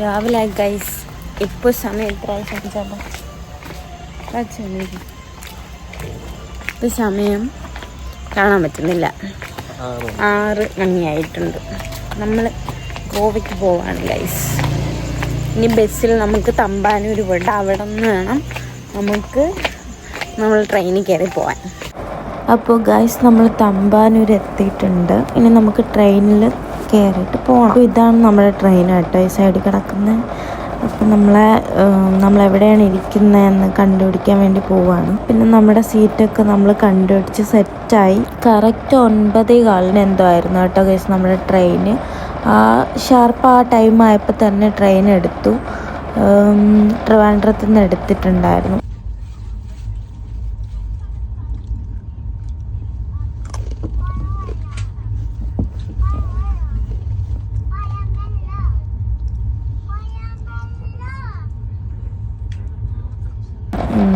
രാവിലെ ഗൈസ് ഇപ്പോൾ സമയം എത്ര ഇപ്പോൾ സമയം കാണാൻ പറ്റുന്നില്ല, 6 മണിയായിട്ടുണ്ട്. നമ്മൾ ഗോവയ്ക്ക് പോവാണ് ഗൈസ്. ഇനി ബസ്സിൽ നമുക്ക് തമ്പാനൂർ വിട, അവിടെ നിന്ന് വേണം നമ്മൾ ട്രെയിനിൽ കയറി പോവാൻ. അപ്പോൾ ഗൈസ് നമ്മൾ തമ്പാനൂർ എത്തിയിട്ടുണ്ട്. ഇനി നമുക്ക് ട്രെയിനിൽ കയറിയിട്ട് പോകണം. അപ്പോൾ ഇതാണ് നമ്മുടെ ട്രെയിൻ കേട്ടോ, ഈ സൈഡിൽ കിടക്കുന്നത്. അപ്പം നമ്മളെവിടെയാണ് ഇരിക്കുന്നതെന്ന് കണ്ടുപിടിക്കാൻ വേണ്ടി പോവുകയാണ്. പിന്നെ നമ്മുടെ സീറ്റൊക്കെ നമ്മൾ കണ്ടുപിടിച്ച് സെറ്റായി. കറക്റ്റ് 9:15 എന്തോ ആയിരുന്നു കേട്ടോ ഗൈസ് നമ്മുടെ ട്രെയിന്. ഷാർപ്പ് ആ ടൈം ആയപ്പോൾ തന്നെ ട്രെയിൻ എടുത്തു. ട്രിവാൻഡ്രത്ത് നിന്ന് എടുത്തിട്ടുണ്ടായിരുന്നു.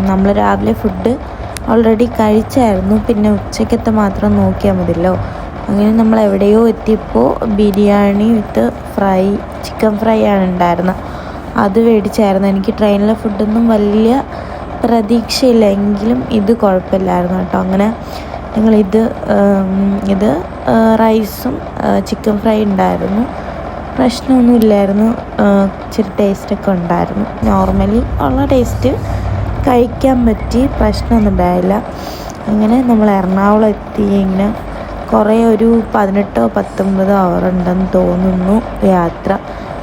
നമ്മൾ രാവിലെ ഫുഡ് ഓൾറെഡി കഴിച്ചായിരുന്നു, പിന്നെ ഉച്ചക്കത്തെ മാത്രം നോക്കിയാൽ മതിയല്ലോ. അങ്ങനെ നമ്മൾ എവിടെയോ എത്തിയപ്പോൾ ബിരിയാണി വിത്ത് ഫ്രൈ, ചിക്കൻ ഫ്രൈ ആണ് ഉണ്ടായിരുന്നത്. അത് മേടിച്ചായിരുന്നു. എനിക്ക് ട്രെയിനിലെ ഫുഡൊന്നും വലിയ പ്രതീക്ഷയില്ല, എങ്കിലും ഇത് കുഴപ്പമില്ലായിരുന്നു കേട്ടോ. അങ്ങനെ ഇത് റൈസും ചിക്കൻ ഫ്രൈ ഉണ്ടായിരുന്നു. പ്രശ്നമൊന്നുമില്ലായിരുന്നു. ഇച്ചിരി ടേസ്റ്റൊക്കെ ഉണ്ടായിരുന്നു. നോർമലി ഉള്ള ടേസ്റ്റ് കഴിക്കാൻ പറ്റി, പ്രശ്നമൊന്നും ഉണ്ടായില്ല. അങ്ങനെ നമ്മൾ എറണാകുളം എത്തി. ഇങ്ങനെ കുറേ ഒരു 18-19 അവർ ഉണ്ടെന്ന് തോന്നുന്നു യാത്ര.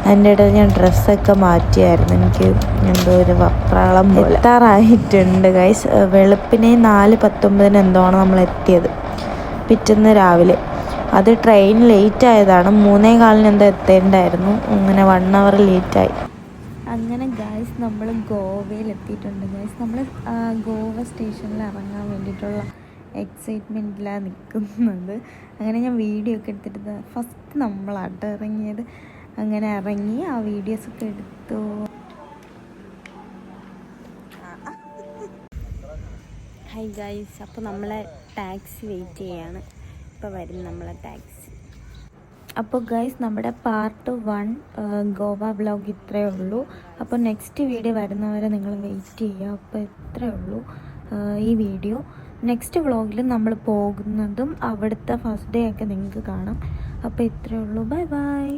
അതിൻ്റെ ഇടയിൽ ഞാൻ ഡ്രസ്സൊക്കെ മാറ്റിയായിരുന്നു. എനിക്ക് എന്തോ ഒരു വപ്രാളം പോലെ. എത്താറായിട്ടുണ്ട് ഗൈസ്. വെളുപ്പിനെ 4:19 എന്തോണം നമ്മൾ എത്തിയത്, പിറ്റേന്ന് രാവിലെ. അത് ട്രെയിൻ ലേറ്റ് ആയതാണ്. 3:15 എന്തോ എത്തേണ്ടായിരുന്നു. അങ്ങനെ 1 hour ലേറ്റായി. അങ്ങനെ ഗൈസ് നമ്മൾ ഗോവയിൽ എത്തിയിട്ടുണ്ട് ഗൈസ്. നമ്മൾ ഗോവ സ്റ്റേഷനിൽ ഇറങ്ങാൻ വേണ്ടിയിട്ടുള്ള എക്സൈറ്റ്മെൻറ്റിലാണ് നിൽക്കുന്നത്. അങ്ങനെ ഞാൻ വീഡിയോ ഒക്കെ എടുത്തിട്ട് ഫസ്റ്റ് നമ്മളാട്ടോ ഇറങ്ങിയത്. അങ്ങനെ ഇറങ്ങി ആ വീഡിയോസൊക്കെ എടുത്തു. ഹായ് ഗൈസ്, അപ്പോൾ നമ്മളെ ടാക്സി വെയിറ്റ് ചെയ്യാണ്. ഇപ്പോൾ വരും നമ്മളെ ടാക്സി. അപ്പോൾ ഗൈസ് നമ്മുടെ പാർട്ട് 1 ഗോവ വ്ളോഗ് ഇത്രയേ ഉള്ളൂ. അപ്പോൾ നെക്സ്റ്റ് വീഡിയോ വരുന്നവരെ നിങ്ങൾ വെയിറ്റ് ചെയ്യുക. അപ്പോൾ ഇത്രയേ ഉള്ളൂ ഈ വീഡിയോ. നെക്സ്റ്റ് വ്ളോഗിൽ നമ്മൾ പോകുന്നതും അവിടുത്തെ ഫസ്റ്റ് ഡേ ഒക്കെ നിങ്ങൾക്ക് കാണാം. അപ്പോൾ ഇത്രയേ ഉള്ളൂ. Bye bye.